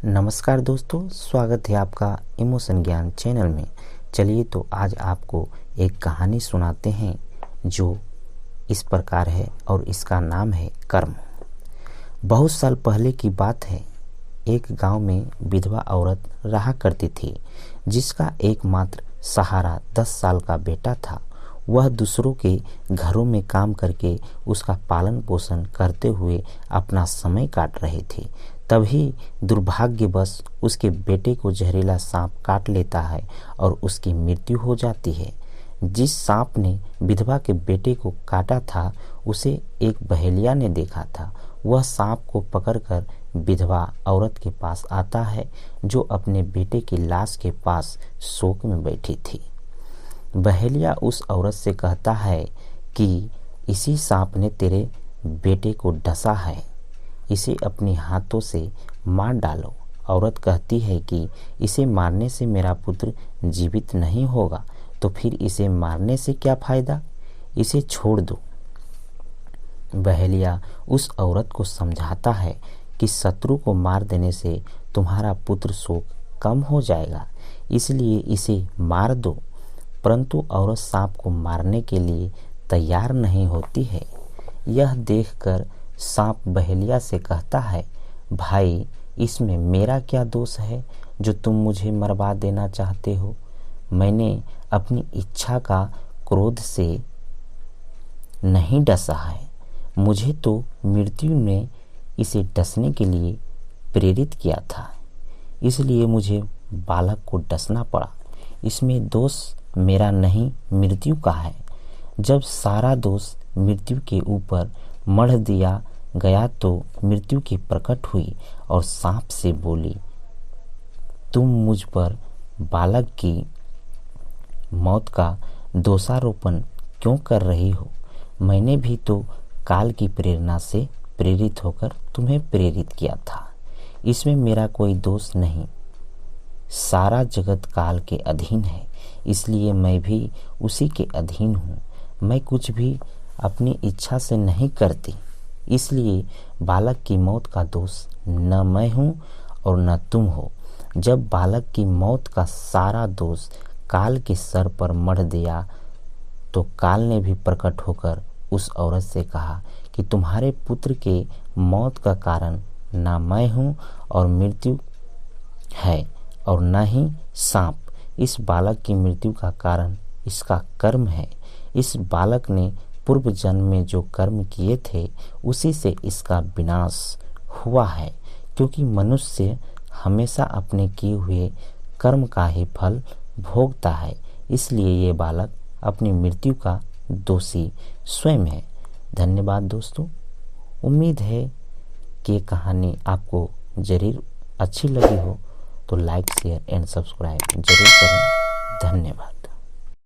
नमस्कार दोस्तों, स्वागत है आपका इमोशन ज्ञान चैनल में। चलिए तो आज आपको एक कहानी सुनाते हैं जो इस प्रकार है और इसका नाम है कर्म। बहुत साल पहले की बात है। एक गांव में विधवा औरत रहा करती थी जिसका एकमात्र सहारा 10 साल का बेटा था। वह दूसरों के घरों में काम करके उसका पालन पोषण करते हुए अपना समय काट रहे थे। तभी दुर्भाग्यवश उसके बेटे को जहरीला सांप काट लेता है और उसकी मृत्यु हो जाती है। जिस सांप ने विधवा के बेटे को काटा था उसे एक बहेलिया ने देखा था। वह सांप को पकड़कर विधवा औरत के पास आता है जो अपने बेटे की लाश के पास शोक में बैठी थी। बहेलिया उस औरत से कहता है कि इसी सांप ने तेरे बेटे को डसा है, इसे अपने हाथों से मार डालो। औरत कहती है कि इसे मारने से मेरा पुत्र जीवित नहीं होगा, तो फिर इसे मारने से क्या फायदा, इसे छोड़ दो। बहेलिया उस औरत को समझाता है कि शत्रु को मार देने से तुम्हारा पुत्र शोक कम हो जाएगा, इसलिए इसे मार दो। परंतु औरत सांप को मारने के लिए तैयार नहीं होती है। यह देखकर सांप बहेलिया से कहता है, भाई इसमें मेरा क्या दोष है जो तुम मुझे मरवा देना चाहते हो। मैंने अपनी इच्छा का क्रोध से नहीं डसा है, मुझे तो मृत्यु ने इसे डसने के लिए प्रेरित किया था, इसलिए मुझे बालक को डसना पड़ा। इसमें दोष मेरा नहीं, मृत्यु का है। जब सारा दोष मृत्यु के ऊपर मढ़ दिया गया तो मृत्यु की प्रकट हुई और सांप से बोली, तुम मुझ पर बालक की मौत का दोषारोपण क्यों कर रही हो। मैंने भी तो काल की प्रेरणा से प्रेरित होकर तुम्हें प्रेरित किया था, इसमें मेरा कोई दोष नहीं। सारा जगत काल के अधीन है, इसलिए मैं भी उसी के अधीन हूँ। मैं कुछ भी अपनी इच्छा से नहीं करती, इसलिए बालक की मौत का दोष न मैं हूँ और न तुम हो। जब बालक की मौत का सारा दोष काल के सर पर मढ़ दिया तो काल ने भी प्रकट होकर उस औरत से कहा कि तुम्हारे पुत्र के मौत का कारण न मैं हूँ और मृत्यु है और न ही सांप। इस बालक की मृत्यु का कारण इसका कर्म है। इस बालक ने पूर्व जन्म में जो कर्म किए थे उसी से इसका विनाश हुआ है, क्योंकि मनुष्य हमेशा अपने किए हुए कर्म का ही फल भोगता है। इसलिए ये बालक अपनी मृत्यु का दोषी स्वयं है। धन्यवाद दोस्तों। उम्मीद है कि ये कहानी आपको जरूर अच्छी लगी हो, तो लाइक शेयर एंड सब्सक्राइब जरूर करें। धन्यवाद।